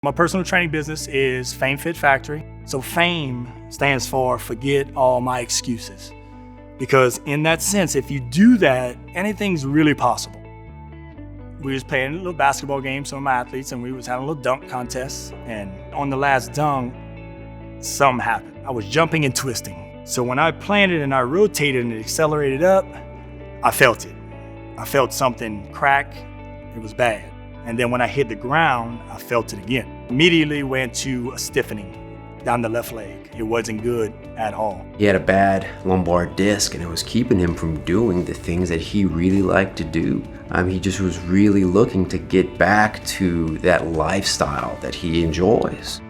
My personal training business is Fame Fit Factory. So FAME stands for forget all my excuses. Because in that sense, if you do that, anything's really possible. We was playing a little basketball game, some of my athletes, and we was having a little dunk contest. And on the last dunk, something happened. I was jumping and twisting. So when I planted and I rotated and it accelerated up, I felt it. I felt something crack. It was bad. And then when I hit the ground, I felt it again. Immediately went to a stiffening down the left leg. It wasn't good at all. He had a bad lumbar disc and it was keeping him from doing the things that he really liked to do. He just was really looking to get back to that lifestyle that he enjoys.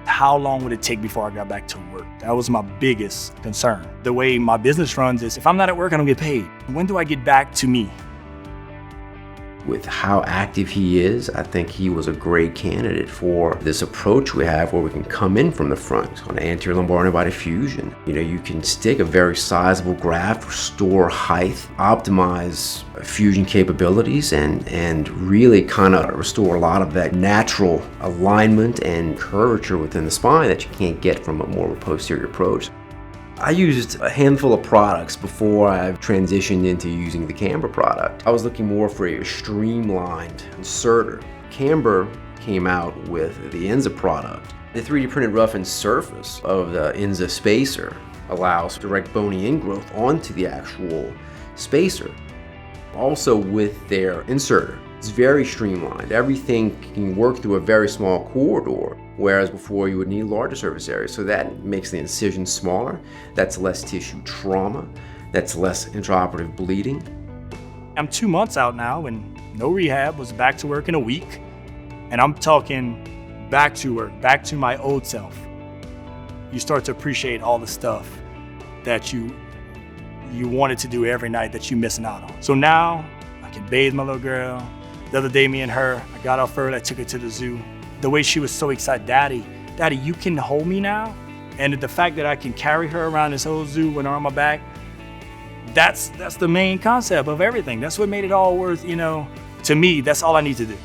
How long would it take before I got back to work? That was my biggest concern. The way my business runs is if I'm not at work, I don't get paid. When do I get back to me? With how active he is, I think he was a great candidate for this approach we have where we can come in from the front on anterior lumbar interbody fusion. You can stick a very sizable graft, restore height, optimize fusion capabilities, and really kind of restore a lot of that natural alignment and curvature within the spine that you can't get from a more posterior approach. I used a handful of products before I transitioned into using the Camber product. I was looking more for a streamlined inserter. Camber came out with the ENZA product. The 3D printed roughened surface of the ENZA spacer allows direct bony ingrowth onto the actual spacer. Also with their inserter, it's very streamlined. Everything can work through a very small corridor, whereas before you would need larger surface areas. So that makes the incision smaller. That's less tissue trauma. That's less intraoperative bleeding. I'm 2 months out now and no rehab, was back to work in a week. And I'm talking back to work, back to my old self. You start to appreciate all the stuff that you wanted to do every night that you're missing out on. So now I can bathe my little girl. The other day, me and her, I got off early, I took her to the zoo. The way she was so excited, Daddy, you can hold me now? And the fact that I can carry her around this whole zoo with her on my back, that's the main concept of everything. That's what made it all worth, to me, that's all I need to do.